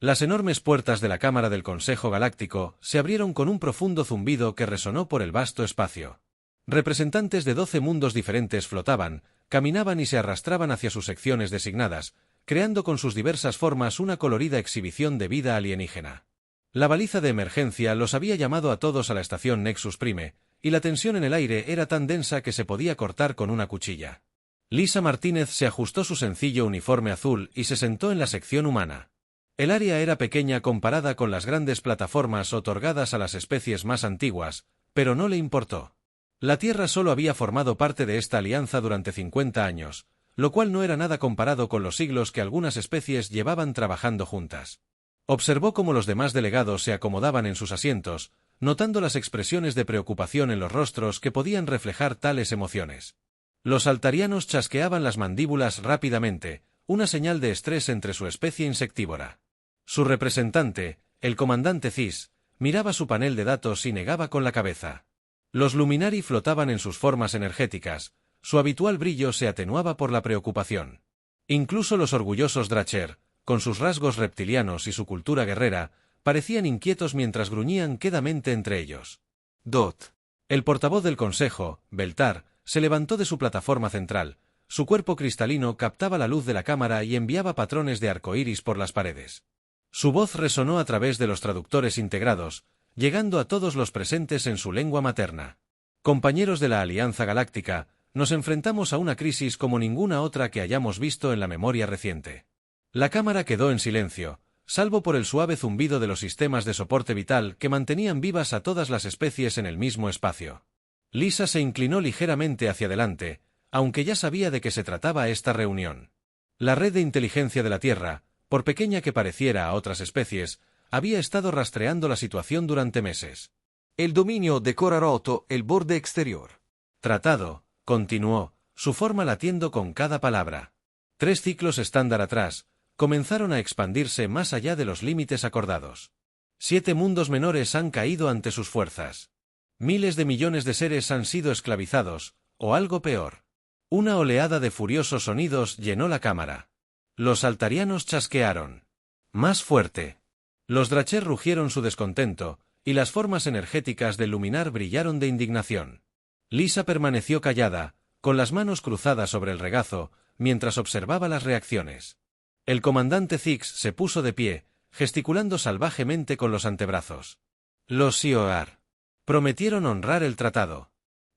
Las enormes puertas de la Cámara del Consejo Galáctico se abrieron con un profundo zumbido que resonó por el vasto espacio. Representantes de 12 mundos diferentes flotaban, caminaban y se arrastraban hacia sus secciones designadas, creando con sus diversas formas una colorida exhibición de vida alienígena. La baliza de emergencia los había llamado a todos a la estación Nexus Prime, y la tensión en el aire era tan densa que se podía cortar con una cuchilla. Lisa Martínez se ajustó su sencillo uniforme azul y se sentó en la sección humana. El área era pequeña comparada con las grandes plataformas otorgadas a las especies más antiguas, pero no le importó. La Tierra solo había formado parte de esta alianza durante 50 años, lo cual no era nada comparado con los siglos que algunas especies llevaban trabajando juntas. Observó cómo los demás delegados se acomodaban en sus asientos, notando las expresiones de preocupación en los rostros que podían reflejar tales emociones. Los altarianos chasqueaban las mandíbulas rápidamente, una señal de estrés entre su especie insectívora. Su representante, el comandante Cis, miraba su panel de datos y negaba con la cabeza. Los Luminari flotaban en sus formas energéticas, su habitual brillo se atenuaba por la preocupación. Incluso los orgullosos Dracher, con sus rasgos reptilianos y su cultura guerrera, parecían inquietos mientras gruñían quedamente entre ellos. Dot. El portavoz del Consejo, Beltar, se levantó de su plataforma central. Su cuerpo cristalino captaba la luz de la cámara y enviaba patrones de arcoíris por las paredes. Su voz resonó a través de los traductores integrados, llegando a todos los presentes en su lengua materna. Compañeros de la Alianza Galáctica, nos enfrentamos a una crisis como ninguna otra que hayamos visto en la memoria reciente. La cámara quedó en silencio, salvo por el suave zumbido de los sistemas de soporte vital que mantenían vivas a todas las especies en el mismo espacio. Lisa se inclinó ligeramente hacia adelante, aunque ya sabía de qué se trataba esta reunión. La red de inteligencia de la Tierra, por pequeña que pareciera a otras especies, había estado rastreando la situación durante meses. El dominio decora roto el borde exterior. Tratado, continuó, su forma latiendo con cada palabra. 3 ciclos estándar atrás, comenzaron a expandirse más allá de los límites acordados. 7 mundos menores han caído ante sus fuerzas. Miles de millones de seres han sido esclavizados, o algo peor. Una oleada de furiosos sonidos llenó la cámara. Los altarianos chasquearon. Más fuerte. Los Dracher rugieron su descontento, y las formas energéticas del luminar brillaron de indignación. Lisa permaneció callada, con las manos cruzadas sobre el regazo, mientras observaba las reacciones. El comandante Zix se puso de pie, gesticulando salvajemente con los antebrazos. Los Sioar prometieron honrar el tratado.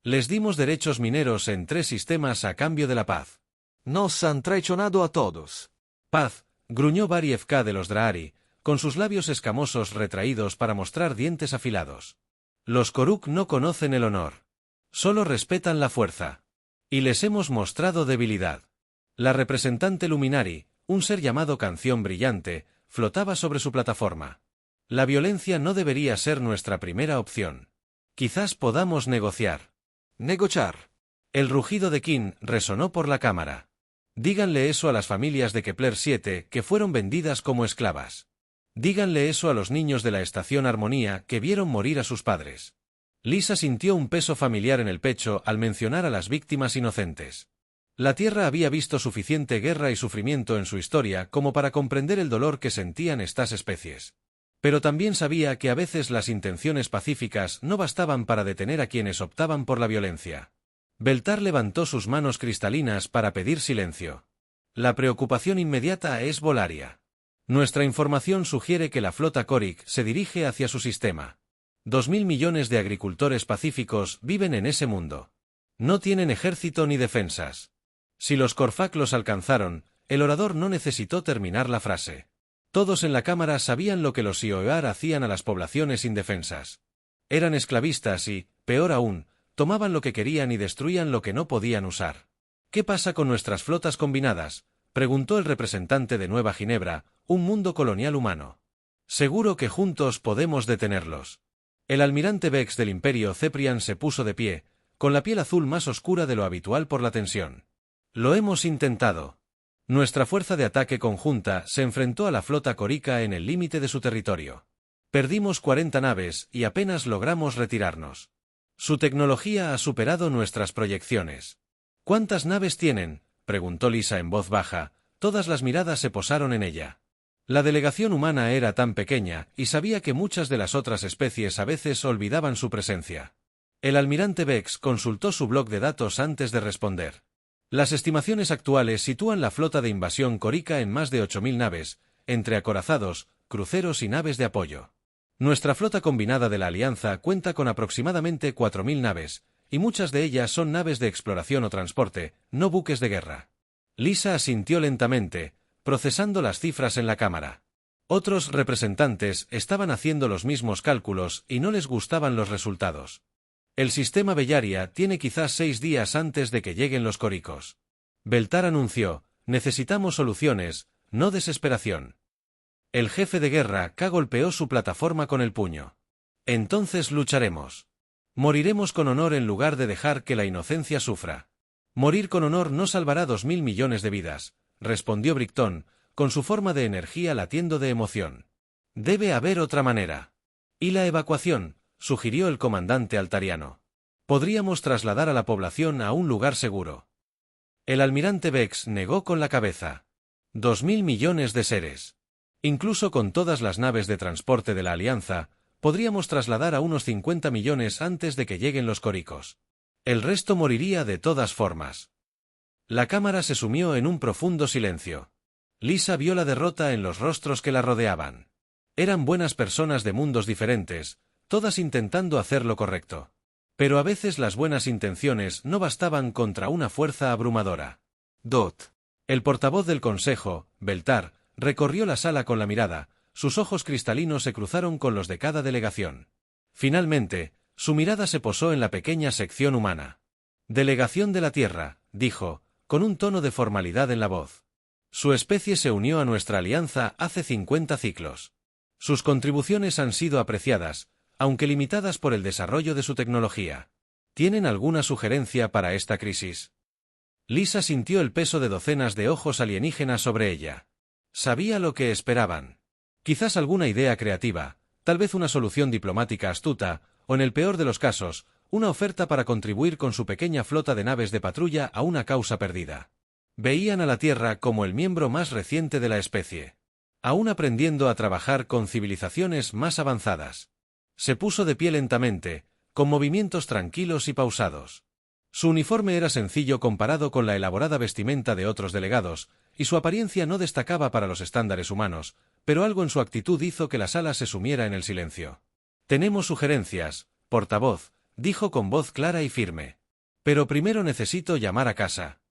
Les dimos derechos mineros en 3 sistemas a cambio de la paz. Nos han traicionado a todos. Paz, gruñó Bariev K de los Drahari, con sus labios escamosos retraídos para mostrar dientes afilados. Los Koruk no conocen el honor. Solo respetan la fuerza. Y les hemos mostrado debilidad. La representante Luminari, un ser llamado Canción Brillante, flotaba sobre su plataforma. La violencia no debería ser nuestra primera opción. Quizás podamos negociar. Negociar. El rugido de Kin resonó por la cámara. Díganle eso a las familias de Kepler 7 que fueron vendidas como esclavas. Díganle eso a los niños de la estación Armonía que vieron morir a sus padres. Lisa sintió un peso familiar en el pecho al mencionar a las víctimas inocentes. La Tierra había visto suficiente guerra y sufrimiento en su historia como para comprender el dolor que sentían estas especies. Pero también sabía que a veces las intenciones pacíficas no bastaban para detener a quienes optaban por la violencia. Beltar levantó sus manos cristalinas para pedir silencio. La preocupación inmediata es Volaria. Nuestra información sugiere que la flota Korik se dirige hacia su sistema. 2.000 millones de agricultores pacíficos viven en ese mundo. No tienen ejército ni defensas. Si los Korfak los alcanzaron, el orador no necesitó terminar la frase. Todos en la cámara sabían lo que los Sioar hacían a las poblaciones indefensas. Eran esclavistas y, peor aún, tomaban lo que querían y destruían lo que no podían usar. ¿Qué pasa con nuestras flotas combinadas?, preguntó el representante de Nueva Ginebra, un mundo colonial humano. Seguro que juntos podemos detenerlos. El almirante Vex del Imperio Ceprian se puso de pie, con la piel azul más oscura de lo habitual por la tensión. Lo hemos intentado. Nuestra fuerza de ataque conjunta se enfrentó a la flota corica en el límite de su territorio. Perdimos 40 naves y apenas logramos retirarnos. Su tecnología ha superado nuestras proyecciones. ¿Cuántas naves tienen?, preguntó Lisa en voz baja. Todas las miradas se posaron en ella. La delegación humana era tan pequeña, y sabía que muchas de las otras especies a veces olvidaban su presencia. El almirante Bex consultó su bloc de datos antes de responder. Las estimaciones actuales sitúan la flota de invasión corica en más de 8.000 naves, entre acorazados, cruceros y naves de apoyo. Nuestra flota combinada de la Alianza cuenta con aproximadamente 4.000 naves, y muchas de ellas son naves de exploración o transporte, no buques de guerra. Lisa asintió lentamente, procesando las cifras en la cámara. Otros representantes estaban haciendo los mismos cálculos y no les gustaban los resultados. El sistema Bellaria tiene quizás 6 días antes de que lleguen los coricos. Beltar anunció: necesitamos soluciones, no desesperación. El jefe de guerra K golpeó su plataforma con el puño. Entonces lucharemos. Moriremos con honor en lugar de dejar que la inocencia sufra. Morir con honor no salvará 2.000 millones de vidas, respondió Brickton, con su forma de energía latiendo de emoción. Debe haber otra manera. ¿Y la evacuación?, sugirió el comandante altariano. Podríamos trasladar a la población a un lugar seguro. El almirante Bex negó con la cabeza. 2.000 millones de seres. Incluso con todas las naves de transporte de la Alianza, podríamos trasladar a unos 50 millones antes de que lleguen los coricos. El resto moriría de todas formas. La cámara se sumió en un profundo silencio. Lisa vio la derrota en los rostros que la rodeaban. Eran buenas personas de mundos diferentes, todas intentando hacer lo correcto. Pero a veces las buenas intenciones no bastaban contra una fuerza abrumadora. Dot. El portavoz del Consejo, Beltar, recorrió la sala con la mirada, sus ojos cristalinos se cruzaron con los de cada delegación. Finalmente, su mirada se posó en la pequeña sección humana. Delegación de la Tierra, dijo, con un tono de formalidad en la voz. Su especie se unió a nuestra alianza hace 50 ciclos. Sus contribuciones han sido apreciadas, aunque limitadas por el desarrollo de su tecnología. ¿Tienen alguna sugerencia para esta crisis? Lisa sintió el peso de docenas de ojos alienígenas sobre ella. Sabía lo que esperaban. Quizás alguna idea creativa, tal vez una solución diplomática astuta, o en el peor de los casos, una oferta para contribuir con su pequeña flota de naves de patrulla a una causa perdida. Veían a la Tierra como el miembro más reciente de la especie, aún aprendiendo a trabajar con civilizaciones más avanzadas. Se puso de pie lentamente, con movimientos tranquilos y pausados. Su uniforme era sencillo comparado con la elaborada vestimenta de otros delegados, y su apariencia no destacaba para los estándares humanos, pero algo en su actitud hizo que la sala se sumiera en el silencio. «Tenemos sugerencias, portavoz», dijo con voz clara y firme. «Pero primero necesito llamar a casa».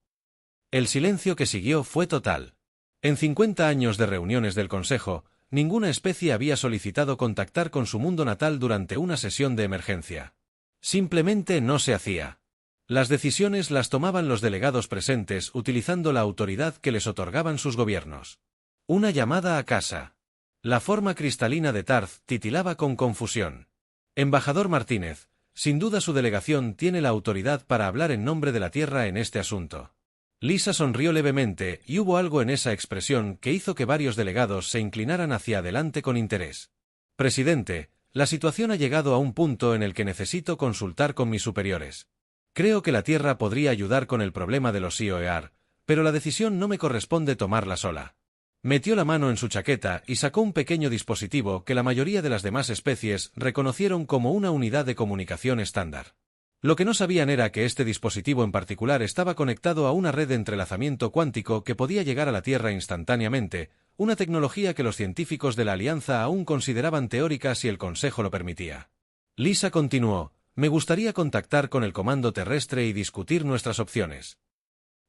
El silencio que siguió fue total. En 50 años de reuniones del Consejo, ninguna especie había solicitado contactar con su mundo natal durante una sesión de emergencia. Simplemente no se hacía. Las decisiones las tomaban los delegados presentes utilizando la autoridad que les otorgaban sus gobiernos. Una llamada a casa. La forma cristalina de Tarth titilaba con confusión. Embajador Martínez, sin duda su delegación tiene la autoridad para hablar en nombre de la Tierra en este asunto. Lisa sonrió levemente y hubo algo en esa expresión que hizo que varios delegados se inclinaran hacia adelante con interés. Presidente, la situación ha llegado a un punto en el que necesito consultar con mis superiores. Creo que la Tierra podría ayudar con el problema de los IOEAR, pero la decisión no me corresponde tomarla sola. Metió la mano en su chaqueta y sacó un pequeño dispositivo que la mayoría de las demás especies reconocieron como una unidad de comunicación estándar. Lo que no sabían era que este dispositivo en particular estaba conectado a una red de entrelazamiento cuántico que podía llegar a la Tierra instantáneamente, una tecnología que los científicos de la Alianza aún consideraban teórica si el Consejo lo permitía. Lisa continuó: «Me gustaría contactar con el Comando Terrestre y discutir nuestras opciones».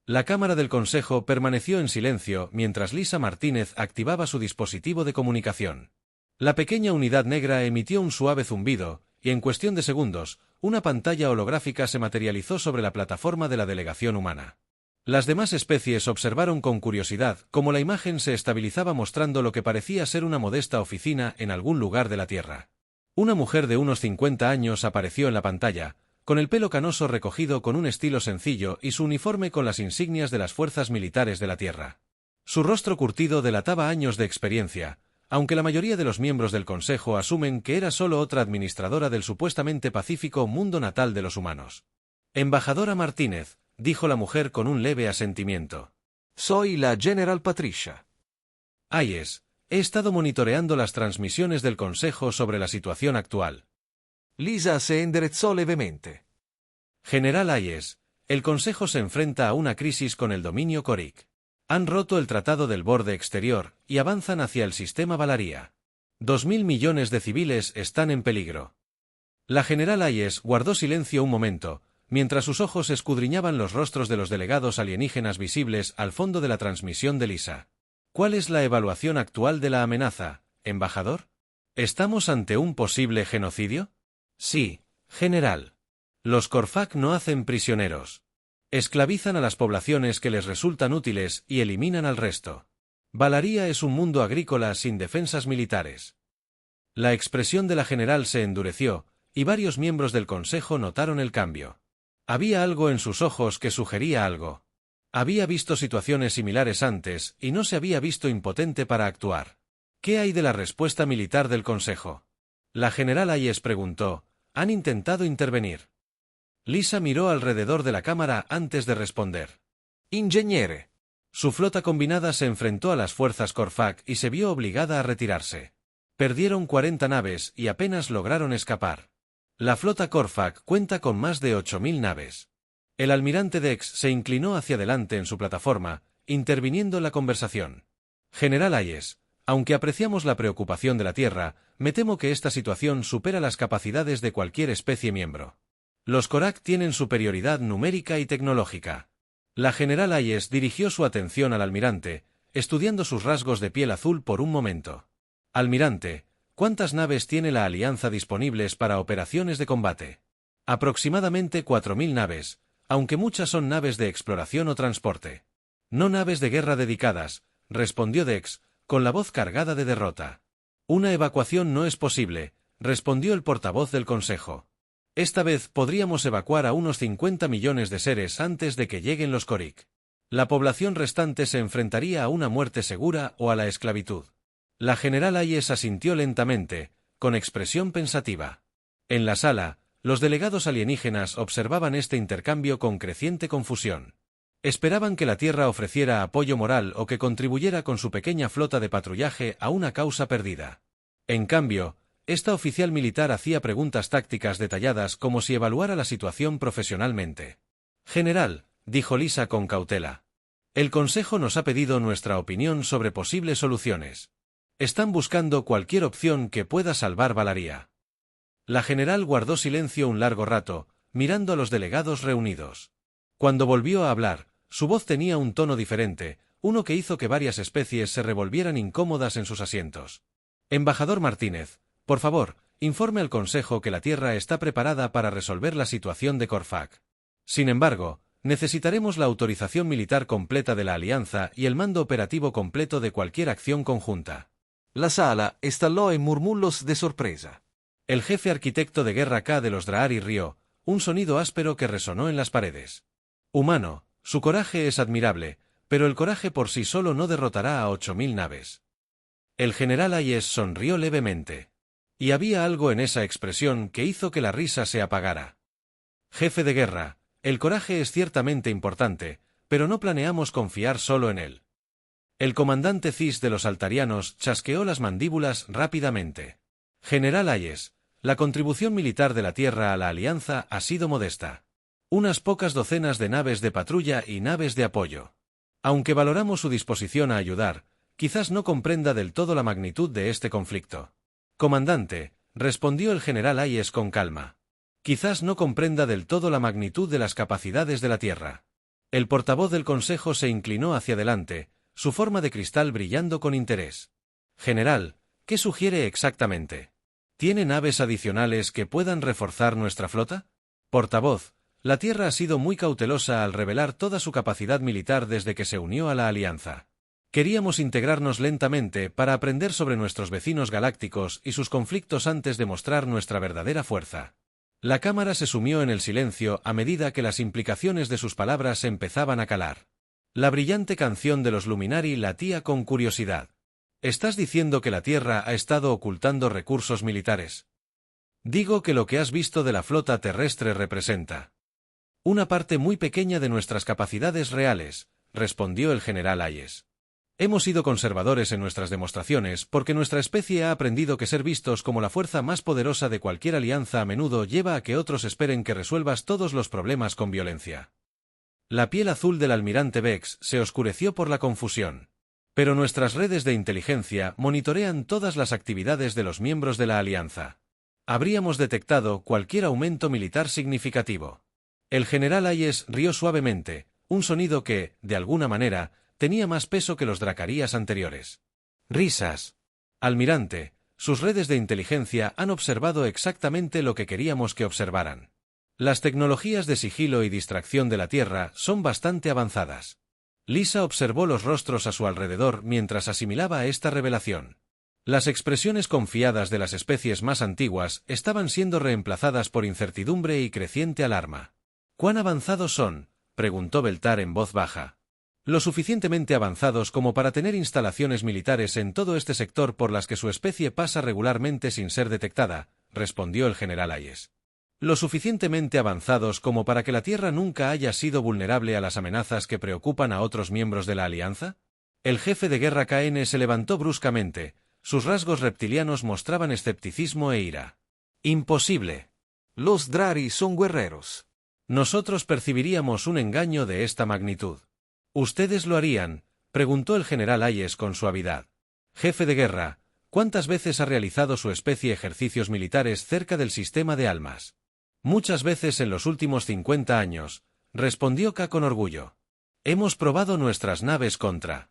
La Cámara del Consejo permaneció en silencio mientras Lisa Martínez activaba su dispositivo de comunicación. La pequeña unidad negra emitió un suave zumbido, y en cuestión de segundos, una pantalla holográfica se materializó sobre la plataforma de la delegación humana. Las demás especies observaron con curiosidad cómo la imagen se estabilizaba mostrando lo que parecía ser una modesta oficina en algún lugar de la Tierra. Una mujer de unos 50 años apareció en la pantalla, con el pelo canoso recogido con un estilo sencillo y su uniforme con las insignias de las fuerzas militares de la Tierra. Su rostro curtido delataba años de experiencia, aunque la mayoría de los miembros del Consejo asumen que era solo otra administradora del supuestamente pacífico mundo natal de los humanos. «Embajadora Martínez», dijo la mujer con un leve asentimiento. Soy la General Patricia. Hayes, He estado monitoreando las transmisiones del Consejo sobre la situación actual. Lisa se enderezó levemente. General Hayes, el Consejo se enfrenta a una crisis con el dominio Korik. Han roto el Tratado del Borde Exterior y avanzan hacia el sistema Valaria. 2.000 millones de civiles están en peligro. La general Hayes guardó silencio un momento, mientras sus ojos escudriñaban los rostros de los delegados alienígenas visibles al fondo de la transmisión de Lisa. ¿Cuál es la evaluación actual de la amenaza, embajador? ¿Estamos ante un posible genocidio? Sí, general. Los Corfac no hacen prisioneros. Esclavizan a las poblaciones que les resultan útiles y eliminan al resto. Valaria es un mundo agrícola sin defensas militares. La expresión de la general se endureció, y varios miembros del Consejo notaron el cambio. Había algo en sus ojos que sugería algo. Había visto situaciones similares antes y no se había visto impotente para actuar. ¿Qué hay de la respuesta militar del Consejo? La general Hayes preguntó. ¿Han intentado intervenir? Lisa miró alrededor de la cámara antes de responder. Ingegnere. Su flota combinada se enfrentó a las fuerzas Corfac y se vio obligada a retirarse. Perdieron 40 naves y apenas lograron escapar. La flota Corfac cuenta con más de 8.000 naves. El almirante Dex se inclinó hacia adelante en su plataforma, interviniendo en la conversación. General Hayes, aunque apreciamos la preocupación de la Tierra, me temo que esta situación supera las capacidades de cualquier especie miembro. Los Korak tienen superioridad numérica y tecnológica. La general Hayes dirigió su atención al almirante, estudiando sus rasgos de piel azul por un momento. Almirante, ¿cuántas naves tiene la Alianza disponibles para operaciones de combate? Aproximadamente 4.000 naves, aunque muchas son naves de exploración o transporte. No naves de guerra dedicadas, respondió Dex, con la voz cargada de derrota. Una evacuación no es posible, respondió el portavoz del Consejo. Esta vez podríamos evacuar a unos 50 millones de seres antes de que lleguen los Korik. La población restante se enfrentaría a una muerte segura o a la esclavitud. La general Hayes asintió lentamente, con expresión pensativa. En la sala, los delegados alienígenas observaban este intercambio con creciente confusión. Esperaban que la Tierra ofreciera apoyo moral o que contribuyera con su pequeña flota de patrullaje a una causa perdida. En cambio, esta oficial militar hacía preguntas tácticas detalladas como si evaluara la situación profesionalmente. General, dijo Lisa con cautela. El Consejo nos ha pedido nuestra opinión sobre posibles soluciones. Están buscando cualquier opción que pueda salvar Valaria. La general guardó silencio un largo rato, mirando a los delegados reunidos. Cuando volvió a hablar, su voz tenía un tono diferente, uno que hizo que varias especies se revolvieran incómodas en sus asientos. Embajador Martínez, por favor, informe al Consejo que la Tierra está preparada para resolver la situación de Corfac. Sin embargo, necesitaremos la autorización militar completa de la Alianza y el mando operativo completo de cualquier acción conjunta. La sala estalló en murmullos de sorpresa. El jefe arquitecto de guerra K de los Drahari rió, un sonido áspero que resonó en las paredes. Humano, su coraje es admirable, pero el coraje por sí solo no derrotará a 8.000 naves. El general Hayes sonrió levemente. Y había algo en esa expresión que hizo que la risa se apagara. Jefe de guerra, el coraje es ciertamente importante, pero no planeamos confiar solo en él. El comandante Cis de los altarianos chasqueó las mandíbulas rápidamente. General Hayes, la contribución militar de la Tierra a la Alianza ha sido modesta. Unas pocas docenas de naves de patrulla y naves de apoyo. Aunque valoramos su disposición a ayudar, quizás no comprenda del todo la magnitud de este conflicto. Comandante, respondió el general Hayes con calma. Quizás no comprenda del todo la magnitud de las capacidades de la Tierra. El portavoz del Consejo se inclinó hacia adelante, su forma de cristal brillando con interés. General, ¿qué sugiere exactamente? ¿Tiene naves adicionales que puedan reforzar nuestra flota? Portavoz, la Tierra ha sido muy cautelosa al revelar toda su capacidad militar desde que se unió a la Alianza. Queríamos integrarnos lentamente para aprender sobre nuestros vecinos galácticos y sus conflictos antes de mostrar nuestra verdadera fuerza. La cámara se sumió en el silencio a medida que las implicaciones de sus palabras empezaban a calar. La brillante canción de los Luminari latía con curiosidad. ¿Estás diciendo que la Tierra ha estado ocultando recursos militares? Digo que lo que has visto de la flota terrestre representa una parte muy pequeña de nuestras capacidades reales, respondió el general Hayes. Hemos sido conservadores en nuestras demostraciones porque nuestra especie ha aprendido que ser vistos como la fuerza más poderosa de cualquier alianza a menudo lleva a que otros esperen que resuelvas todos los problemas con violencia. La piel azul del almirante Vex se oscureció por la confusión. Pero nuestras redes de inteligencia monitorean todas las actividades de los miembros de la alianza. Habríamos detectado cualquier aumento militar significativo. El general Hayes rió suavemente, un sonido que, de alguna manera, tenía más peso que los dracarías anteriores. Risas. Almirante, sus redes de inteligencia han observado exactamente lo que queríamos que observaran. Las tecnologías de sigilo y distracción de la Tierra son bastante avanzadas. Lisa observó los rostros a su alrededor mientras asimilaba esta revelación. Las expresiones confiadas de las especies más antiguas estaban siendo reemplazadas por incertidumbre y creciente alarma. ¿Cuán avanzados son?, preguntó Beltar en voz baja. Lo suficientemente avanzados como para tener instalaciones militares en todo este sector por las que su especie pasa regularmente sin ser detectada, respondió el general Hayes. Lo suficientemente avanzados como para que la Tierra nunca haya sido vulnerable a las amenazas que preocupan a otros miembros de la Alianza. El jefe de guerra KN se levantó bruscamente, sus rasgos reptilianos mostraban escepticismo e ira. Imposible. Los Drari son guerreros. Nosotros percibiríamos un engaño de esta magnitud. ¿Ustedes lo harían?, preguntó el general Hayes con suavidad. Jefe de guerra, ¿cuántas veces ha realizado su especie ejercicios militares cerca del sistema de almas? Muchas veces en los últimos 50 años, respondió K con orgullo. Hemos probado nuestras naves contra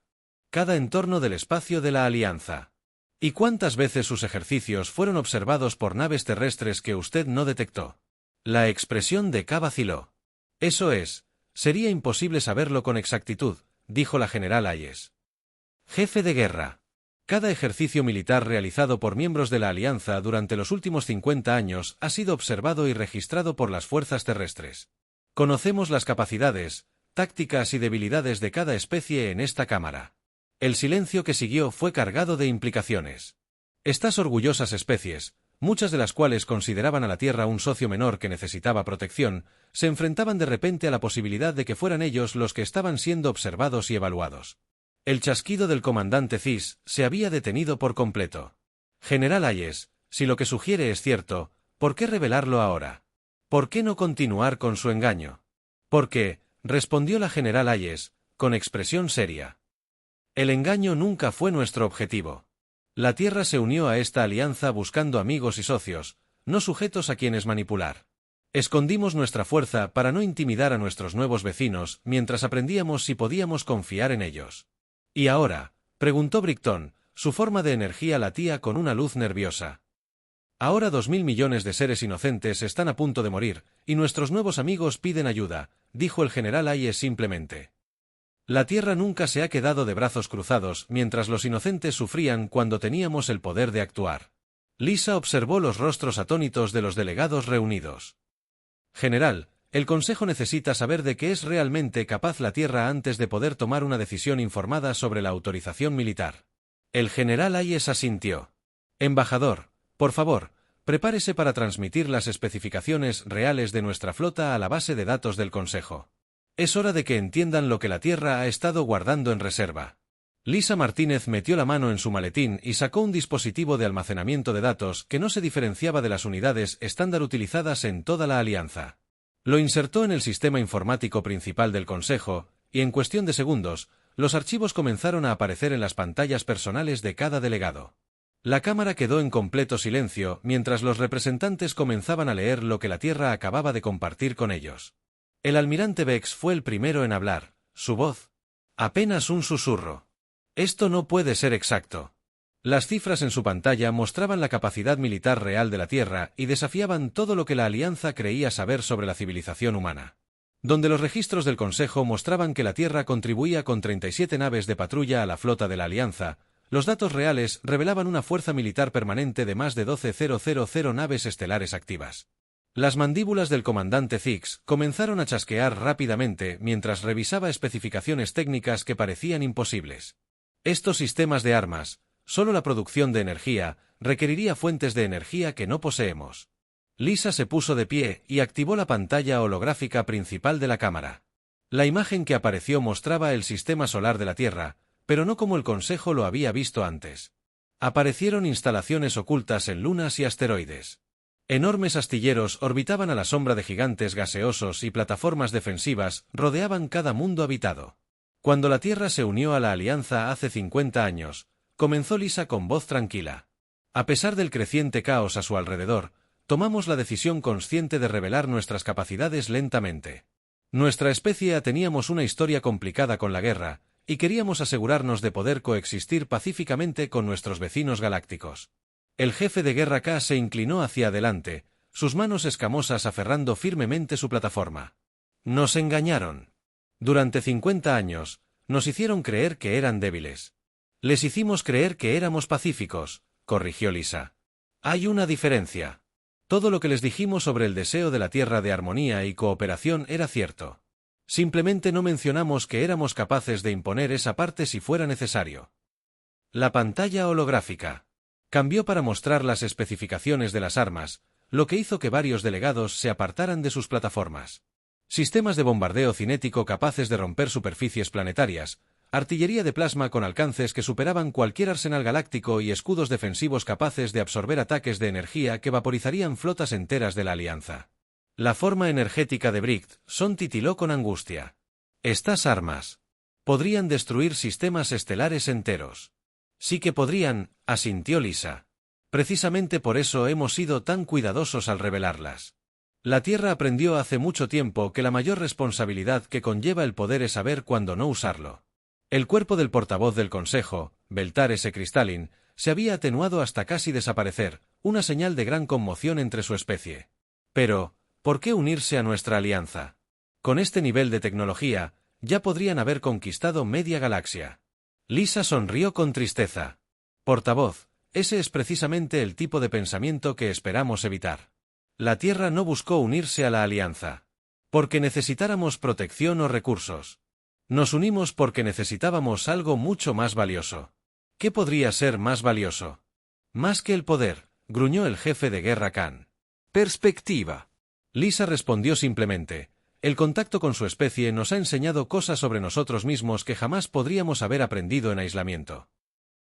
cada entorno del espacio de la Alianza. ¿Y cuántas veces sus ejercicios fueron observados por naves terrestres que usted no detectó? La expresión de K vaciló. Eso es, sería imposible saberlo con exactitud, dijo la general Hayes. Jefe de guerra. Cada ejercicio militar realizado por miembros de la Alianza durante los últimos 50 años ha sido observado y registrado por las fuerzas terrestres. Conocemos las capacidades, tácticas y debilidades de cada especie en esta cámara. El silencio que siguió fue cargado de implicaciones. Estas orgullosas especies, muchas de las cuales consideraban a la Tierra un socio menor que necesitaba protección, se enfrentaban de repente a la posibilidad de que fueran ellos los que estaban siendo observados y evaluados. El chasquido del comandante Cis se había detenido por completo. General Hayes, si lo que sugiere es cierto, ¿por qué revelarlo ahora? ¿Por qué no continuar con su engaño? Porque, respondió la general Hayes, con expresión seria. El engaño nunca fue nuestro objetivo. La Tierra se unió a esta alianza buscando amigos y socios, no sujetos a quienes manipular. Escondimos nuestra fuerza para no intimidar a nuestros nuevos vecinos mientras aprendíamos si podíamos confiar en ellos. ¿Y ahora?, preguntó Brickton, su forma de energía latía con una luz nerviosa. Ahora 2.000 millones de seres inocentes están a punto de morir, y nuestros nuevos amigos piden ayuda, dijo el general Hayes simplemente. La Tierra nunca se ha quedado de brazos cruzados mientras los inocentes sufrían cuando teníamos el poder de actuar. Lisa observó los rostros atónitos de los delegados reunidos. General, el Consejo necesita saber de qué es realmente capaz la Tierra antes de poder tomar una decisión informada sobre la autorización militar. El general Hayes asintió. Embajador, por favor, prepárese para transmitir las especificaciones reales de nuestra flota a la base de datos del Consejo. Es hora de que entiendan lo que la Tierra ha estado guardando en reserva. Lisa Martínez metió la mano en su maletín y sacó un dispositivo de almacenamiento de datos que no se diferenciaba de las unidades estándar utilizadas en toda la Alianza. Lo insertó en el sistema informático principal del Consejo, y en cuestión de segundos, los archivos comenzaron a aparecer en las pantallas personales de cada delegado. La cámara quedó en completo silencio mientras los representantes comenzaban a leer lo que la Tierra acababa de compartir con ellos. El almirante Vex fue el primero en hablar, su voz apenas un susurro. Esto no puede ser exacto. Las cifras en su pantalla mostraban la capacidad militar real de la Tierra y desafiaban todo lo que la Alianza creía saber sobre la civilización humana. Donde los registros del Consejo mostraban que la Tierra contribuía con 37 naves de patrulla a la flota de la Alianza, los datos reales revelaban una fuerza militar permanente de más de 12.000 naves estelares activas. Las mandíbulas del comandante Zix comenzaron a chasquear rápidamente mientras revisaba especificaciones técnicas que parecían imposibles. Estos sistemas de armas, solo la producción de energía, requeriría fuentes de energía que no poseemos. Lisa se puso de pie y activó la pantalla holográfica principal de la cámara. La imagen que apareció mostraba el sistema solar de la Tierra, pero no como el Consejo lo había visto antes. Aparecieron instalaciones ocultas en lunas y asteroides. Enormes astilleros orbitaban a la sombra de gigantes gaseosos y plataformas defensivas rodeaban cada mundo habitado. Cuando la Tierra se unió a la Alianza hace 50 años, comenzó Lisa con voz tranquila. A pesar del creciente caos a su alrededor, tomamos la decisión consciente de revelar nuestras capacidades lentamente. Nuestra especie teníamos una historia complicada con la guerra, y queríamos asegurarnos de poder coexistir pacíficamente con nuestros vecinos galácticos. El jefe de guerra K se inclinó hacia adelante, sus manos escamosas aferrando firmemente su plataforma. Nos engañaron. Durante 50 años, nos hicieron creer que eran débiles. Les hicimos creer que éramos pacíficos, corrigió Lisa. Hay una diferencia. Todo lo que les dijimos sobre el deseo de la Tierra de armonía y cooperación era cierto. Simplemente no mencionamos que éramos capaces de imponer esa parte si fuera necesario. La pantalla holográfica cambió para mostrar las especificaciones de las armas, lo que hizo que varios delegados se apartaran de sus plataformas. Sistemas de bombardeo cinético capaces de romper superficies planetarias, artillería de plasma con alcances que superaban cualquier arsenal galáctico y escudos defensivos capaces de absorber ataques de energía que vaporizarían flotas enteras de la Alianza. La forma energética de Brighton titiló con angustia. Estas armas podrían destruir sistemas estelares enteros. Sí que podrían, asintió Lisa. Precisamente por eso hemos sido tan cuidadosos al revelarlas. La Tierra aprendió hace mucho tiempo que la mayor responsabilidad que conlleva el poder es saber cuándo no usarlo. El cuerpo del portavoz del Consejo, Beltar S. Cristallin, se había atenuado hasta casi desaparecer, una señal de gran conmoción entre su especie. Pero, ¿por qué unirse a nuestra alianza? Con este nivel de tecnología, ya podrían haber conquistado media galaxia. Lisa sonrió con tristeza. Portavoz, ese es precisamente el tipo de pensamiento que esperamos evitar. La Tierra no buscó unirse a la alianza porque necesitáramos protección o recursos. Nos unimos porque necesitábamos algo mucho más valioso. ¿Qué podría ser más valioso? Más que el poder, gruñó el jefe de guerra Khan. Perspectiva. Lisa respondió simplemente. El contacto con su especie nos ha enseñado cosas sobre nosotros mismos que jamás podríamos haber aprendido en aislamiento.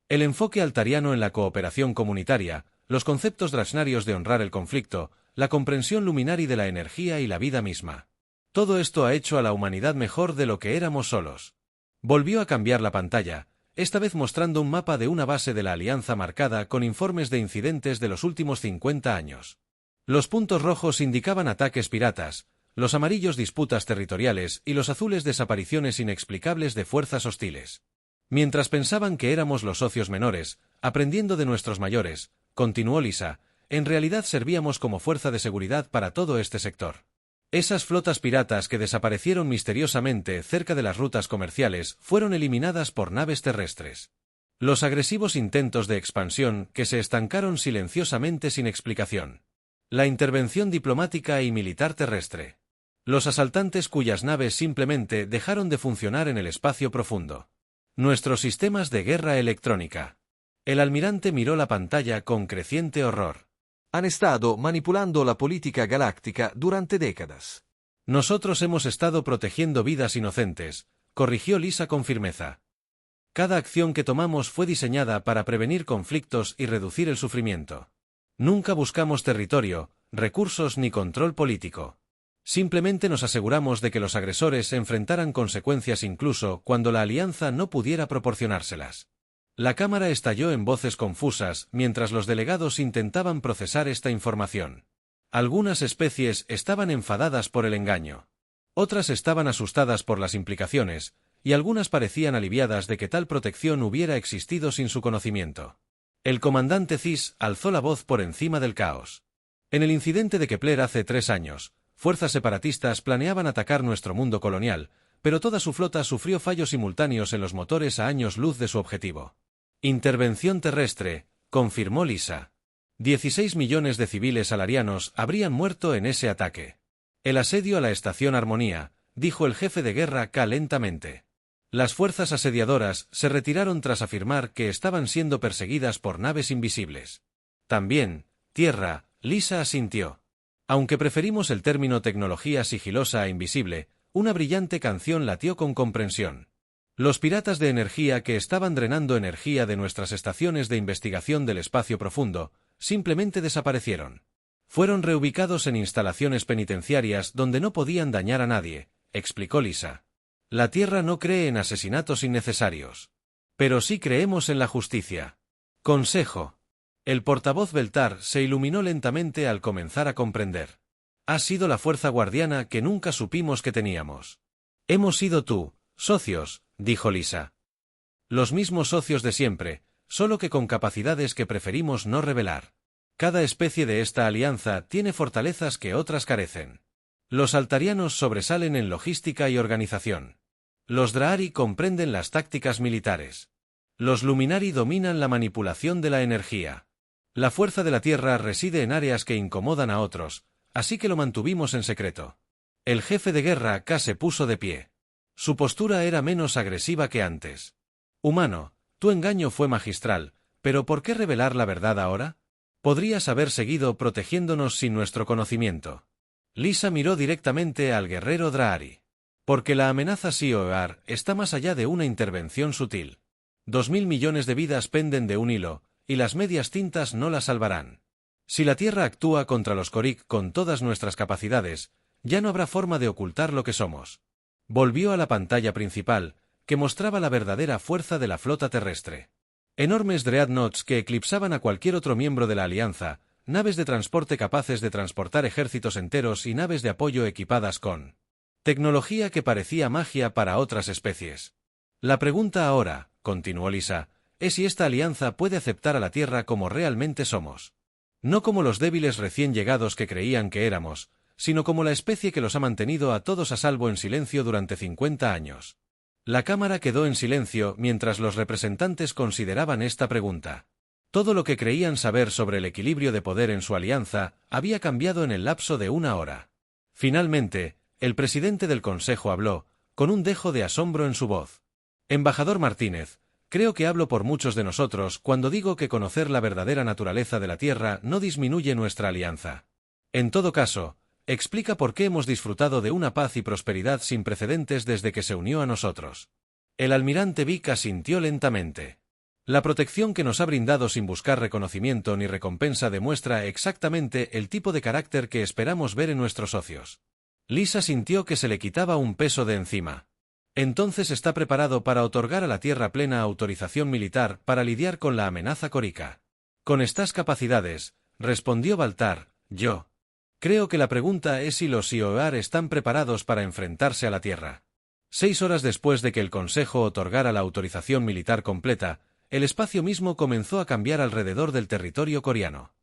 El enfoque altariano en la cooperación comunitaria, los conceptos drachnarios de honrar el conflicto, la comprensión luminari de la energía y la vida misma. Todo esto ha hecho a la humanidad mejor de lo que éramos solos. Volvió a cambiar la pantalla, esta vez mostrando un mapa de una base de la Alianza marcada con informes de incidentes de los últimos 50 años. Los puntos rojos indicaban ataques piratas, los amarillos disputas territoriales y los azules desapariciones inexplicables de fuerzas hostiles. Mientras pensaban que éramos los socios menores, aprendiendo de nuestros mayores, continuó Lisa, en realidad servíamos como fuerza de seguridad para todo este sector. Esas flotas piratas que desaparecieron misteriosamente cerca de las rutas comerciales fueron eliminadas por naves terrestres. Los agresivos intentos de expansión que se estancaron silenciosamente sin explicación. La intervención diplomática y militar terrestre. Los asaltantes cuyas naves simplemente dejaron de funcionar en el espacio profundo. Nuestros sistemas de guerra electrónica. El almirante miró la pantalla con creciente horror. Han estado manipulando la política galáctica durante décadas. Nosotros hemos estado protegiendo vidas inocentes, corrigió Lisa con firmeza. Cada acción que tomamos fue diseñada para prevenir conflictos y reducir el sufrimiento. Nunca buscamos territorio, recursos ni control político. Simplemente nos aseguramos de que los agresores enfrentaran consecuencias incluso cuando la alianza no pudiera proporcionárselas. La cámara estalló en voces confusas mientras los delegados intentaban procesar esta información. Algunas especies estaban enfadadas por el engaño. Otras estaban asustadas por las implicaciones, y algunas parecían aliviadas de que tal protección hubiera existido sin su conocimiento. El comandante Cis alzó la voz por encima del caos. En el incidente de Kepler hace 3 años, fuerzas separatistas planeaban atacar nuestro mundo colonial, pero toda su flota sufrió fallos simultáneos en los motores a años luz de su objetivo. Intervención terrestre, confirmó Lisa. 16 millones de civiles alarianos habrían muerto en ese ataque. El asedio a la estación Armonía, dijo el jefe de guerra K lentamente. Las fuerzas asediadoras se retiraron tras afirmar que estaban siendo perseguidas por naves invisibles. También, Tierra, Lisa asintió. Aunque preferimos el término tecnología sigilosa e invisible, una brillante canción latió con comprensión. Los piratas de energía que estaban drenando energía de nuestras estaciones de investigación del espacio profundo, simplemente desaparecieron. Fueron reubicados en instalaciones penitenciarias donde no podían dañar a nadie, explicó Lisa. La Tierra no cree en asesinatos innecesarios. Pero sí creemos en la justicia. Consejo. El portavoz Beltar se iluminó lentamente al comenzar a comprender. Ha sido la fuerza guardiana que nunca supimos que teníamos. Hemos sido tú, socios, dijo Lisa. Los mismos socios de siempre, solo que con capacidades que preferimos no revelar. Cada especie de esta alianza tiene fortalezas que otras carecen. Los altarianos sobresalen en logística y organización. Los Drahari comprenden las tácticas militares. Los Luminari dominan la manipulación de la energía. La fuerza de la Tierra reside en áreas que incomodan a otros, así que lo mantuvimos en secreto. El jefe de guerra K se puso de pie. Su postura era menos agresiva que antes. Humano, tu engaño fue magistral, pero ¿por qué revelar la verdad ahora? Podrías haber seguido protegiéndonos sin nuestro conocimiento. Lisa miró directamente al guerrero Drahari. Porque la amenaza Sioar está más allá de una intervención sutil. 2000 millones de vidas penden de un hilo, y las medias tintas no la salvarán. Si la Tierra actúa contra los Korik con todas nuestras capacidades, ya no habrá forma de ocultar lo que somos. Volvió a la pantalla principal, que mostraba la verdadera fuerza de la flota terrestre. Enormes dreadnoughts que eclipsaban a cualquier otro miembro de la Alianza, naves de transporte capaces de transportar ejércitos enteros y naves de apoyo equipadas con tecnología que parecía magia para otras especies. La pregunta ahora, continuó Lisa, es si esta alianza puede aceptar a la Tierra como realmente somos. No como los débiles recién llegados que creían que éramos, sino como la especie que los ha mantenido a todos a salvo en silencio durante 50 años. La Cámara quedó en silencio mientras los representantes consideraban esta pregunta. Todo lo que creían saber sobre el equilibrio de poder en su alianza había cambiado en el lapso de una hora. Finalmente, el presidente del Consejo habló, con un dejo de asombro en su voz. Embajador Martínez, creo que hablo por muchos de nosotros cuando digo que conocer la verdadera naturaleza de la Tierra no disminuye nuestra alianza. En todo caso, explica por qué hemos disfrutado de una paz y prosperidad sin precedentes desde que se unió a nosotros. El almirante Vic asintió lentamente. La protección que nos ha brindado sin buscar reconocimiento ni recompensa demuestra exactamente el tipo de carácter que esperamos ver en nuestros socios. Lisa sintió que se le quitaba un peso de encima. Entonces está preparado para otorgar a la Tierra plena autorización militar para lidiar con la amenaza córica. Con estas capacidades, respondió Baltar, yo. Creo que la pregunta es si los Sioar están preparados para enfrentarse a la Tierra. 6 horas después de que el Consejo otorgara la autorización militar completa, el espacio mismo comenzó a cambiar alrededor del territorio coreano.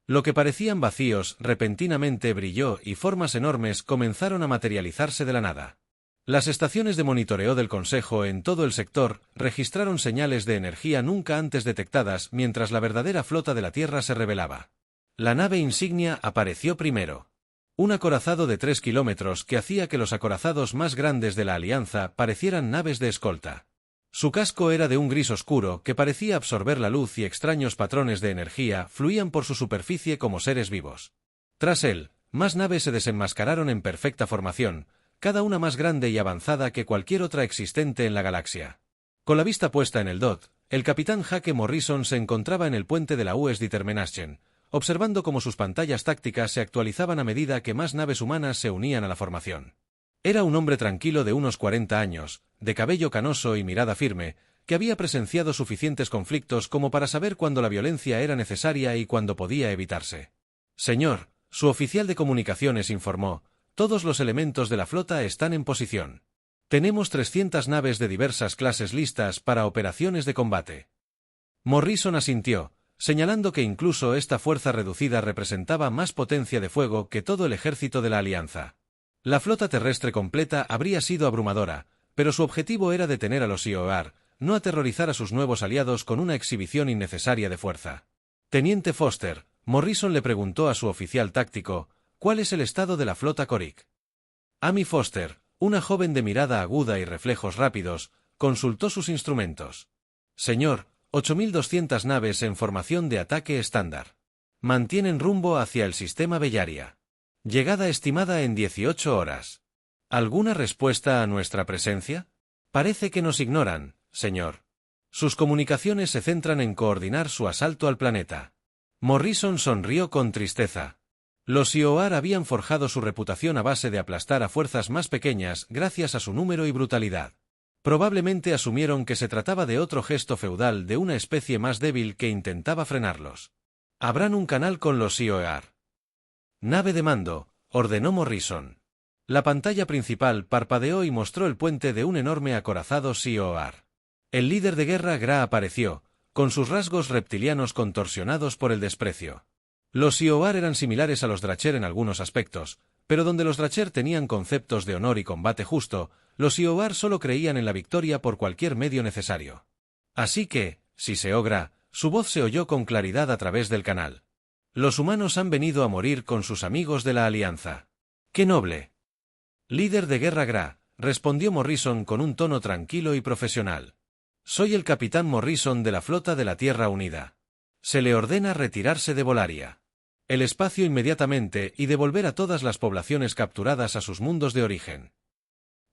Lo que parecían vacíos repentinamente brilló y formas enormes comenzaron a materializarse de la nada. Las estaciones de monitoreo del Consejo en todo el sector registraron señales de energía nunca antes detectadas mientras la verdadera flota de la Tierra se revelaba. La nave insignia apareció primero. Un acorazado de 3 kilómetros que hacía que los acorazados más grandes de la Alianza parecieran naves de escolta. Su casco era de un gris oscuro que parecía absorber la luz y extraños patrones de energía fluían por su superficie como seres vivos. Tras él, más naves se desenmascararon en perfecta formación, cada una más grande y avanzada que cualquier otra existente en la galaxia. Con la vista puesta en el DOT, el capitán Hake Morrison se encontraba en el puente de la US Determination, observando cómo sus pantallas tácticas se actualizaban a medida que más naves humanas se unían a la formación. Era un hombre tranquilo de unos 40 años, de cabello canoso y mirada firme, que había presenciado suficientes conflictos como para saber cuándo la violencia era necesaria y cuándo podía evitarse. Señor, su oficial de comunicaciones informó, todos los elementos de la flota están en posición. Tenemos 300 naves de diversas clases listas para operaciones de combate. Morrison asintió, señalando que incluso esta fuerza reducida representaba más potencia de fuego que todo el ejército de la Alianza. La flota terrestre completa habría sido abrumadora, pero su objetivo era detener a los Sioar, no aterrorizar a sus nuevos aliados con una exhibición innecesaria de fuerza. Teniente Foster, Morrison le preguntó a su oficial táctico, ¿cuál es el estado de la flota Korik? Amy Foster, una joven de mirada aguda y reflejos rápidos, consultó sus instrumentos. Señor, 8.200 naves en formación de ataque estándar. Mantienen rumbo hacia el sistema Bellaria. Llegada estimada en 18 horas. ¿Alguna respuesta a nuestra presencia? Parece que nos ignoran, señor. Sus comunicaciones se centran en coordinar su asalto al planeta. Morrison sonrió con tristeza. Los Ioar habían forjado su reputación a base de aplastar a fuerzas más pequeñas gracias a su número y brutalidad. Probablemente asumieron que se trataba de otro gesto feudal de una especie más débil que intentaba frenarlos. Abran un canal con los Ioar. Nave de mando, ordenó Morrison. La pantalla principal parpadeó y mostró el puente de un enorme acorazado Ioar. El líder de guerra Gra apareció, con sus rasgos reptilianos contorsionados por el desprecio. Los Ioar eran similares a los Dracher en algunos aspectos, pero donde los Dracher tenían conceptos de honor y combate justo, los Ioar solo creían en la victoria por cualquier medio necesario. Así que, siseó Gra, su voz se oyó con claridad a través del canal. Los humanos han venido a morir con sus amigos de la Alianza. ¡Qué noble! Líder de guerra Gra, respondió Morrison con un tono tranquilo y profesional. Soy el capitán Morrison de la flota de la Tierra Unida. Se le ordena retirarse de Volaria. El espacio inmediatamente y devolver a todas las poblaciones capturadas a sus mundos de origen.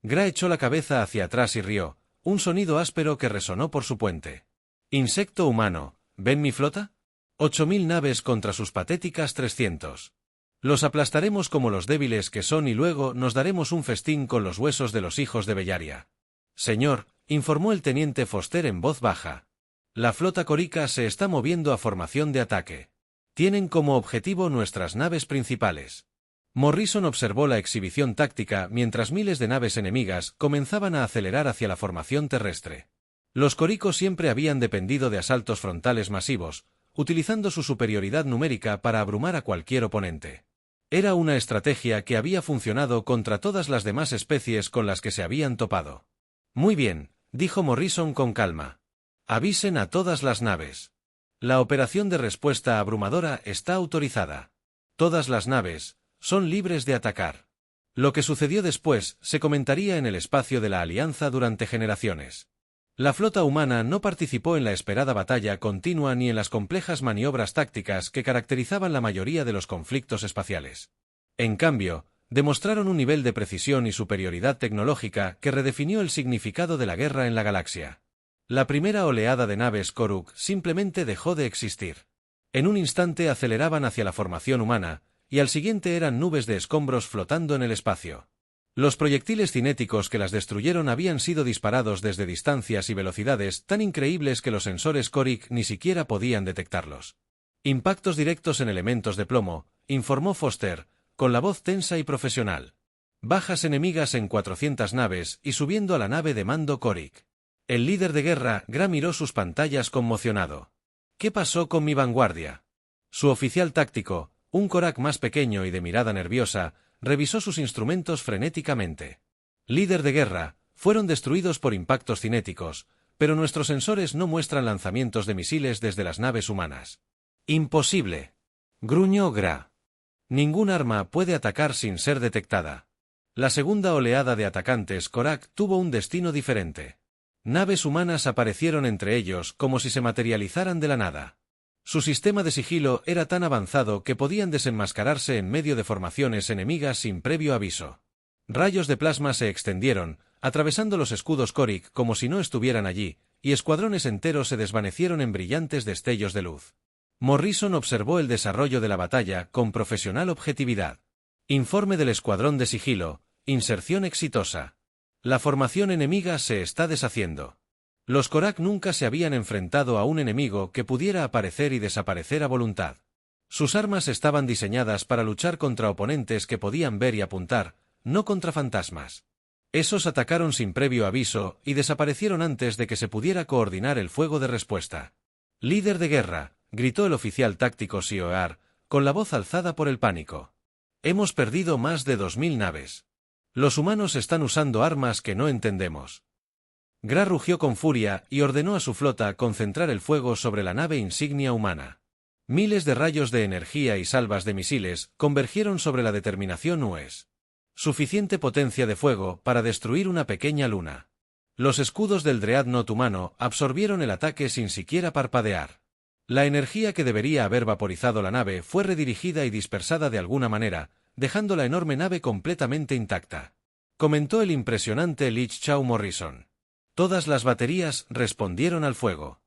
Gra echó la cabeza hacia atrás y rió, un sonido áspero que resonó por su puente. Insecto humano, ¿ven mi flota? 8000 naves contra sus patéticas 300. Los aplastaremos como los débiles que son y luego nos daremos un festín con los huesos de los hijos de Bellaria. Señor, informó el teniente Foster en voz baja. La flota corica se está moviendo a formación de ataque. Tienen como objetivo nuestras naves principales. Morrison observó la exhibición táctica mientras miles de naves enemigas comenzaban a acelerar hacia la formación terrestre. Los coricos siempre habían dependido de asaltos frontales masivos, utilizando su superioridad numérica para abrumar a cualquier oponente. Era una estrategia que había funcionado contra todas las demás especies con las que se habían topado. Muy bien, dijo Morrison con calma. Avisen a todas las naves. La operación de respuesta abrumadora está autorizada. Todas las naves son libres de atacar. Lo que sucedió después se comentaría en el espacio de la Alianza durante generaciones. La flota humana no participó en la esperada batalla continua ni en las complejas maniobras tácticas que caracterizaban la mayoría de los conflictos espaciales. En cambio, demostraron un nivel de precisión y superioridad tecnológica que redefinió el significado de la guerra en la galaxia. La primera oleada de naves Koruk simplemente dejó de existir. En un instante aceleraban hacia la formación humana, y al siguiente eran nubes de escombros flotando en el espacio. Los proyectiles cinéticos que las destruyeron habían sido disparados desde distancias y velocidades tan increíbles que los sensores Korik ni siquiera podían detectarlos. Impactos directos en elementos de plomo, informó Foster, con la voz tensa y profesional. Bajas enemigas en 400 naves y subiendo a la nave de mando Korik. El líder de guerra, Gra, miró sus pantallas conmocionado. ¿Qué pasó con mi vanguardia? Su oficial táctico, un Korak más pequeño y de mirada nerviosa, revisó sus instrumentos frenéticamente. Líder de guerra, fueron destruidos por impactos cinéticos, pero nuestros sensores no muestran lanzamientos de misiles desde las naves humanas. Imposible. Gruñó Gra. Ningún arma puede atacar sin ser detectada. La segunda oleada de atacantes Korak tuvo un destino diferente. Naves humanas aparecieron entre ellos como si se materializaran de la nada. Su sistema de sigilo era tan avanzado que podían desenmascararse en medio de formaciones enemigas sin previo aviso. Rayos de plasma se extendieron, atravesando los escudos Korik como si no estuvieran allí, y escuadrones enteros se desvanecieron en brillantes destellos de luz. Morrison observó el desarrollo de la batalla con profesional objetividad. Informe del escuadrón de sigilo, inserción exitosa. La formación enemiga se está deshaciendo. Los Korak nunca se habían enfrentado a un enemigo que pudiera aparecer y desaparecer a voluntad. Sus armas estaban diseñadas para luchar contra oponentes que podían ver y apuntar, no contra fantasmas. Esos atacaron sin previo aviso y desaparecieron antes de que se pudiera coordinar el fuego de respuesta. Líder de guerra, gritó el oficial táctico Sioar, con la voz alzada por el pánico. Hemos perdido más de 2000 naves. Los humanos están usando armas que no entendemos. Gra rugió con furia y ordenó a su flota concentrar el fuego sobre la nave insignia humana. Miles de rayos de energía y salvas de misiles convergieron sobre la determinación UES. Suficiente potencia de fuego para destruir una pequeña luna. Los escudos del Dreadnought humano absorbieron el ataque sin siquiera parpadear. La energía que debería haber vaporizado la nave fue redirigida y dispersada de alguna manera, dejando la enorme nave completamente intacta. Comentó el impresionante Lich Chau Morrison. Todas las baterías respondieron al fuego.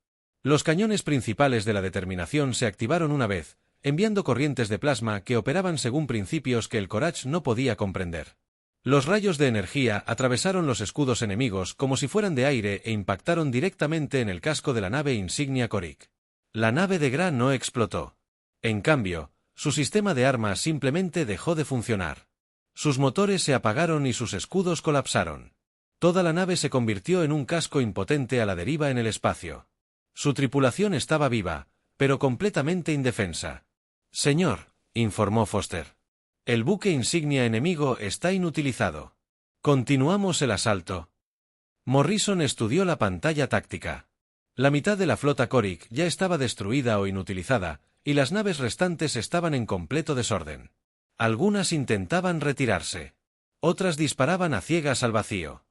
Los cañones principales de la Determinación se activaron una vez, enviando corrientes de plasma que operaban según principios que el Courage no podía comprender. Los rayos de energía atravesaron los escudos enemigos como si fueran de aire e impactaron directamente en el casco de la nave insignia Korik. La nave de Gra no explotó. En cambio, su sistema de armas simplemente dejó de funcionar. Sus motores se apagaron y sus escudos colapsaron. Toda la nave se convirtió en un casco impotente a la deriva en el espacio. Su tripulación estaba viva, pero completamente indefensa. «Señor», informó Foster. «El buque insignia enemigo está inutilizado. Continuamos el asalto». Morrison estudió la pantalla táctica. La mitad de la flota Korik ya estaba destruida o inutilizada, y las naves restantes estaban en completo desorden. Algunas intentaban retirarse. Otras disparaban a ciegas al vacío.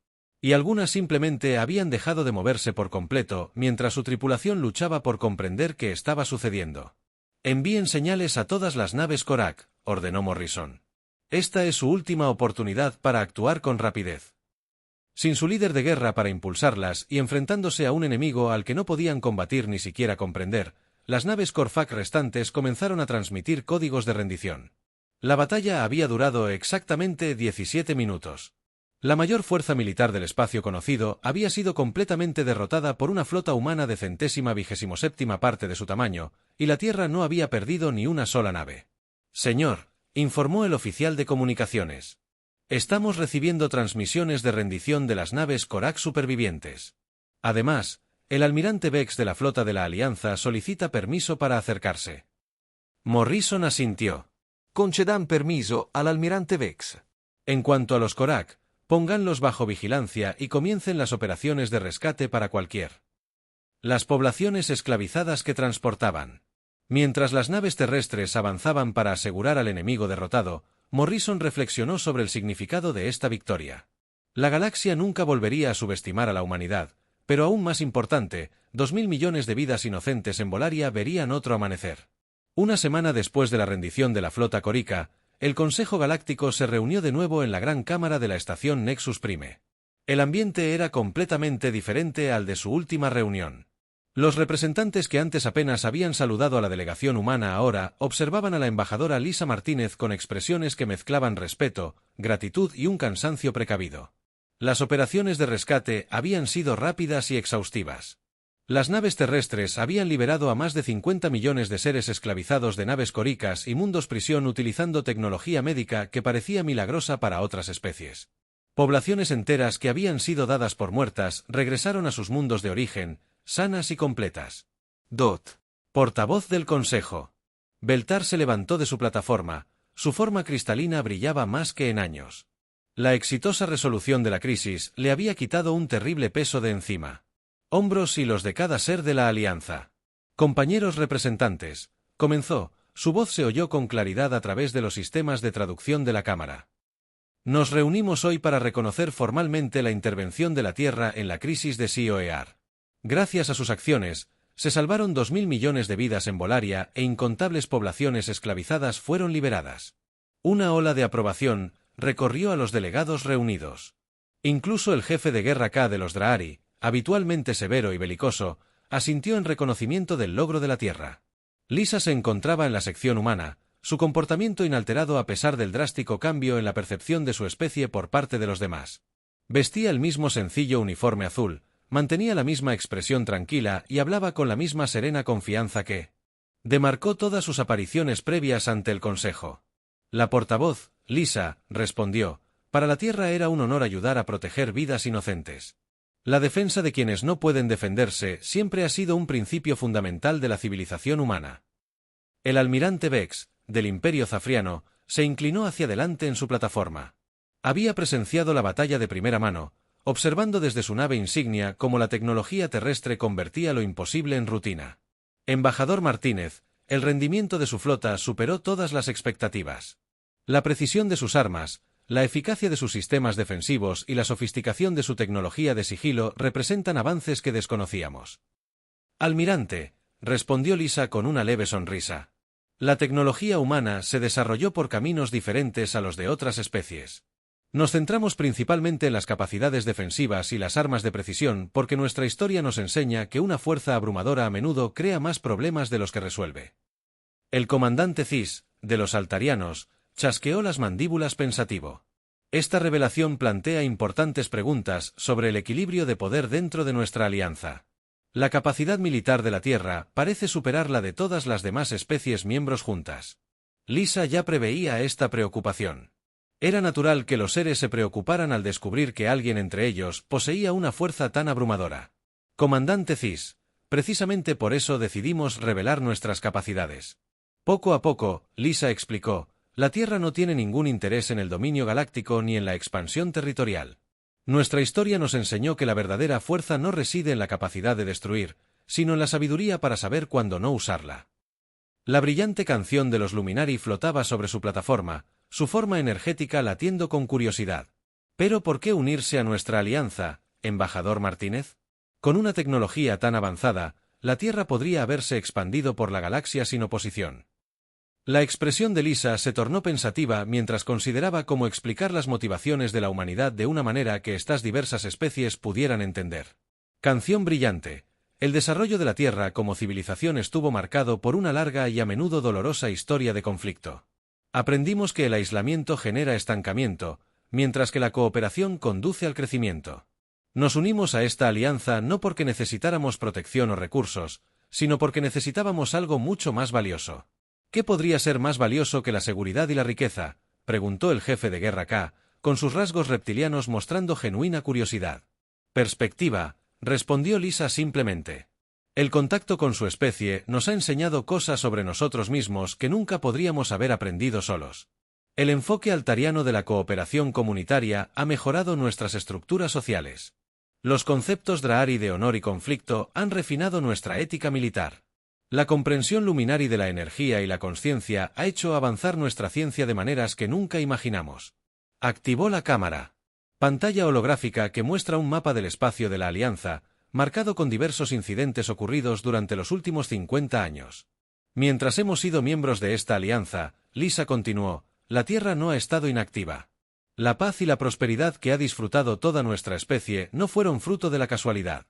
Y algunas simplemente habían dejado de moverse por completo mientras su tripulación luchaba por comprender qué estaba sucediendo. «Envíen señales a todas las naves Korak», ordenó Morrison. «Esta es su última oportunidad para actuar con rapidez». Sin su líder de guerra para impulsarlas y enfrentándose a un enemigo al que no podían combatir ni siquiera comprender, las naves Corfac restantes comenzaron a transmitir códigos de rendición. La batalla había durado exactamente 17 minutos. La mayor fuerza militar del espacio conocido había sido completamente derrotada por una flota humana de 127ª parte de su tamaño, y la Tierra no había perdido ni una sola nave. «Señor», informó el oficial de comunicaciones. «Estamos recibiendo transmisiones de rendición de las naves Korak supervivientes. Además, el almirante Vex de la flota de la Alianza solicita permiso para acercarse». Morrison asintió. Concedan permiso al almirante Vex. «En cuanto a los Korak, pónganlos bajo vigilancia y comiencen las operaciones de rescate para cualquier. Las poblaciones esclavizadas que transportaban». Mientras las naves terrestres avanzaban para asegurar al enemigo derrotado, Morrison reflexionó sobre el significado de esta victoria. La galaxia nunca volvería a subestimar a la humanidad, pero aún más importante, 2.000 millones de vidas inocentes en Volaria verían otro amanecer. Una semana después de la rendición de la flota corica, el Consejo Galáctico se reunió de nuevo en la gran cámara de la estación Nexus Prime. El ambiente era completamente diferente al de su última reunión. Los representantes que antes apenas habían saludado a la delegación humana ahora observaban a la embajadora Lisa Martínez con expresiones que mezclaban respeto, gratitud y un cansancio precavido. Las operaciones de rescate habían sido rápidas y exhaustivas. Las naves terrestres habían liberado a más de 50 millones de seres esclavizados de naves coricas y mundos prisión utilizando tecnología médica que parecía milagrosa para otras especies. Poblaciones enteras que habían sido dadas por muertas regresaron a sus mundos de origen, sanas y completas. Dot. Portavoz del Consejo. Beltar se levantó de su plataforma, su forma cristalina brillaba más que en años. La exitosa resolución de la crisis le había quitado un terrible peso de encima. Hombros y los de cada ser de la Alianza. Compañeros representantes, comenzó, su voz se oyó con claridad a través de los sistemas de traducción de la Cámara. Nos reunimos hoy para reconocer formalmente la intervención de la Tierra en la crisis de Sioear. Gracias a sus acciones, se salvaron 2.000 millones de vidas en Volaria e incontables poblaciones esclavizadas fueron liberadas. Una ola de aprobación recorrió a los delegados reunidos. Incluso el jefe de guerra K de los Drahari, habitualmente severo y belicoso, asintió en reconocimiento del logro de la Tierra. Lisa se encontraba en la sección humana, su comportamiento inalterado a pesar del drástico cambio en la percepción de su especie por parte de los demás. Vestía el mismo sencillo uniforme azul, mantenía la misma expresión tranquila y hablaba con la misma serena confianza que demarcó todas sus apariciones previas ante el Consejo. La portavoz, Lisa, respondió, para la Tierra era un honor ayudar a proteger vidas inocentes. La defensa de quienes no pueden defenderse siempre ha sido un principio fundamental de la civilización humana. El almirante Vex, del Imperio Zafriano, se inclinó hacia adelante en su plataforma. Había presenciado la batalla de primera mano, observando desde su nave insignia cómo la tecnología terrestre convertía lo imposible en rutina. Embajador Martínez, el rendimiento de su flota superó todas las expectativas. La precisión de sus armas, la eficacia de sus sistemas defensivos y la sofisticación de su tecnología de sigilo representan avances que desconocíamos. Almirante, respondió Lisa con una leve sonrisa. La tecnología humana se desarrolló por caminos diferentes a los de otras especies. Nos centramos principalmente en las capacidades defensivas y las armas de precisión porque nuestra historia nos enseña que una fuerza abrumadora a menudo crea más problemas de los que resuelve. El comandante Cis, de los Altarianos, chasqueó las mandíbulas pensativo. Esta revelación plantea importantes preguntas sobre el equilibrio de poder dentro de nuestra alianza. La capacidad militar de la Tierra parece superar la de todas las demás especies miembros juntas. Lisa ya preveía esta preocupación. Era natural que los seres se preocuparan al descubrir que alguien entre ellos poseía una fuerza tan abrumadora. Comandante Cis, precisamente por eso decidimos revelar nuestras capacidades. Poco a poco, Lisa explicó, la Tierra no tiene ningún interés en el dominio galáctico ni en la expansión territorial. Nuestra historia nos enseñó que la verdadera fuerza no reside en la capacidad de destruir, sino en la sabiduría para saber cuándo no usarla. La brillante canción de los Luminari flotaba sobre su plataforma, su forma energética latiendo con curiosidad. ¿Pero por qué unirse a nuestra alianza, embajador Martínez? Con una tecnología tan avanzada, la Tierra podría haberse expandido por la galaxia sin oposición. La expresión de Lisa se tornó pensativa mientras consideraba cómo explicar las motivaciones de la humanidad de una manera que estas diversas especies pudieran entender. Canción brillante. El desarrollo de la Tierra como civilización estuvo marcado por una larga y a menudo dolorosa historia de conflicto. Aprendimos que el aislamiento genera estancamiento, mientras que la cooperación conduce al crecimiento. Nos unimos a esta alianza no porque necesitáramos protección o recursos, sino porque necesitábamos algo mucho más valioso. ¿Qué podría ser más valioso que la seguridad y la riqueza?, preguntó el jefe de guerra K, con sus rasgos reptilianos mostrando genuina curiosidad. Perspectiva, respondió Lisa simplemente. El contacto con su especie nos ha enseñado cosas sobre nosotros mismos que nunca podríamos haber aprendido solos. El enfoque altariano de la cooperación comunitaria ha mejorado nuestras estructuras sociales. Los conceptos Drahari de honor y conflicto han refinado nuestra ética militar. La comprensión Luminari de la energía y la consciencia ha hecho avanzar nuestra ciencia de maneras que nunca imaginamos. Activó la cámara. Pantalla holográfica que muestra un mapa del espacio de la Alianza, marcado con diversos incidentes ocurridos durante los últimos 50 años. Mientras hemos sido miembros de esta alianza, Lisa continuó, la Tierra no ha estado inactiva. La paz y la prosperidad que ha disfrutado toda nuestra especie no fueron fruto de la casualidad.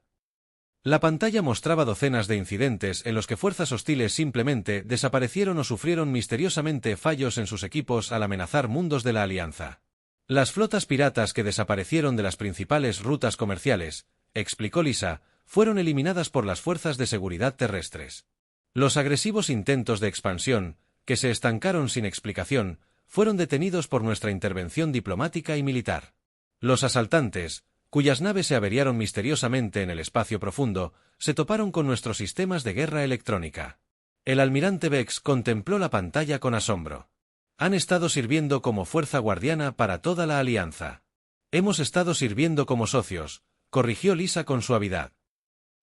La pantalla mostraba docenas de incidentes en los que fuerzas hostiles simplemente desaparecieron o sufrieron misteriosamente fallos en sus equipos al amenazar mundos de la Alianza. Las flotas piratas que desaparecieron de las principales rutas comerciales, explicó Lisa, fueron eliminadas por las fuerzas de seguridad terrestres. Los agresivos intentos de expansión, que se estancaron sin explicación, fueron detenidos por nuestra intervención diplomática y militar. Los asaltantes, cuyas naves se averiaron misteriosamente en el espacio profundo, se toparon con nuestros sistemas de guerra electrónica. El almirante Vex contempló la pantalla con asombro. Han estado sirviendo como fuerza guardiana para toda la alianza. Hemos estado sirviendo como socios, corrigió Lisa con suavidad.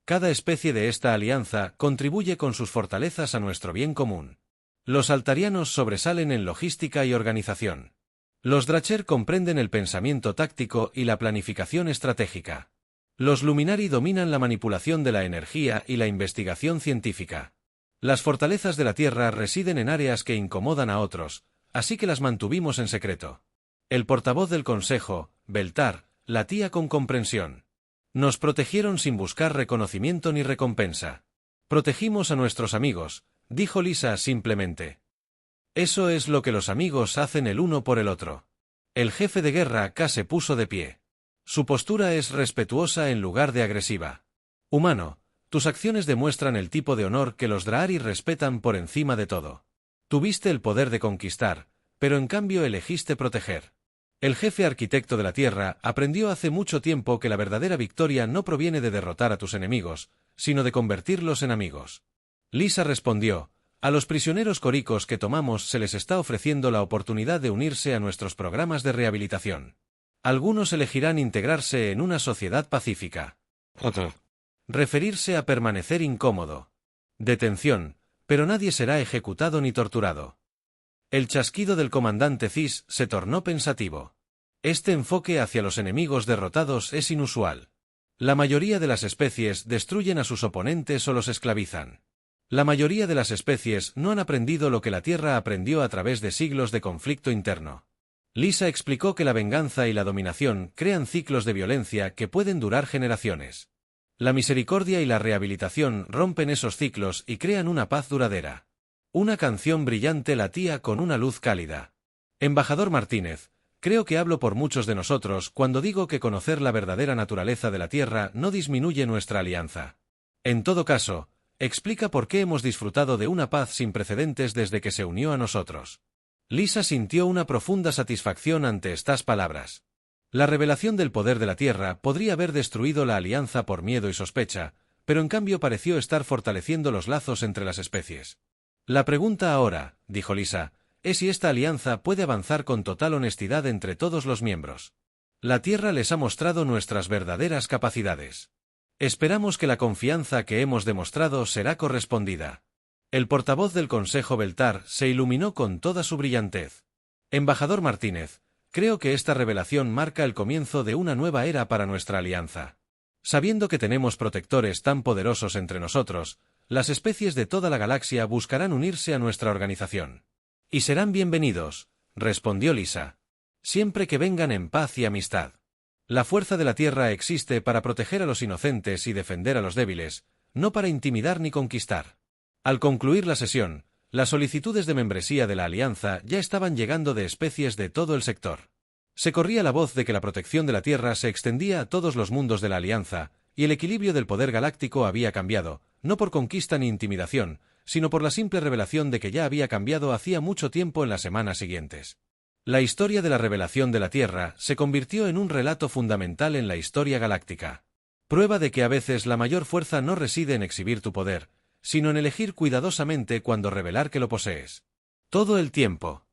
Cada especie de esta alianza contribuye con sus fortalezas a nuestro bien común. Los altarianos sobresalen en logística y organización. Los Dracher comprenden el pensamiento táctico y la planificación estratégica. Los Luminari dominan la manipulación de la energía y la investigación científica. Las fortalezas de la Tierra residen en áreas que incomodan a otros, así que las mantuvimos en secreto. El portavoz del Consejo, Beltar, latía con comprensión. Nos protegieron sin buscar reconocimiento ni recompensa. Protegimos a nuestros amigos, dijo Lisa simplemente. Eso es lo que los amigos hacen el uno por el otro. El jefe de guerra K se puso de pie. Su postura es respetuosa en lugar de agresiva. Humano, tus acciones demuestran el tipo de honor que los Drahari respetan por encima de todo. Tuviste el poder de conquistar, pero en cambio elegiste proteger. El jefe arquitecto de la Tierra aprendió hace mucho tiempo que la verdadera victoria no proviene de derrotar a tus enemigos, sino de convertirlos en amigos. Lisa respondió, a los prisioneros coricos que tomamos se les está ofreciendo la oportunidad de unirse a nuestros programas de rehabilitación. Algunos elegirán integrarse en una sociedad pacífica. Referirse a permanecer incómodo. Detención, pero nadie será ejecutado ni torturado. El chasquido del comandante Cis se tornó pensativo. Este enfoque hacia los enemigos derrotados es inusual. La mayoría de las especies destruyen a sus oponentes o los esclavizan. La mayoría de las especies no han aprendido lo que la Tierra aprendió a través de siglos de conflicto interno. Lisa explicó que la venganza y la dominación crean ciclos de violencia que pueden durar generaciones. La misericordia y la rehabilitación rompen esos ciclos y crean una paz duradera. Una canción brillante latía con una luz cálida. Embajador Martínez, creo que hablo por muchos de nosotros cuando digo que conocer la verdadera naturaleza de la Tierra no disminuye nuestra alianza. En todo caso, explica por qué hemos disfrutado de una paz sin precedentes desde que se unió a nosotros. Lisa sintió una profunda satisfacción ante estas palabras. La revelación del poder de la Tierra podría haber destruido la alianza por miedo y sospecha, pero en cambio pareció estar fortaleciendo los lazos entre las especies. La pregunta ahora, dijo Lisa, es si esta alianza puede avanzar con total honestidad entre todos los miembros. La Tierra les ha mostrado nuestras verdaderas capacidades. Esperamos que la confianza que hemos demostrado será correspondida. El portavoz del Consejo Beltar se iluminó con toda su brillantez. Embajador Martínez, creo que esta revelación marca el comienzo de una nueva era para nuestra alianza. Sabiendo que tenemos protectores tan poderosos entre nosotros, las especies de toda la galaxia buscarán unirse a nuestra organización. Y serán bienvenidos, respondió Lisa. Siempre que vengan en paz y amistad. La fuerza de la Tierra existe para proteger a los inocentes y defender a los débiles, no para intimidar ni conquistar. Al concluir la sesión, las solicitudes de membresía de la Alianza ya estaban llegando de especies de todo el sector. Se corría la voz de que la protección de la Tierra se extendía a todos los mundos de la Alianza, y el equilibrio del poder galáctico había cambiado, no por conquista ni intimidación, sino por la simple revelación de que ya había cambiado hacía mucho tiempo en las semanas siguientes. La historia de la revelación de la Tierra se convirtió en un relato fundamental en la historia galáctica. Prueba de que a veces la mayor fuerza no reside en exhibir tu poder, sino en elegir cuidadosamente cuándo revelar que lo posees. Todo el tiempo.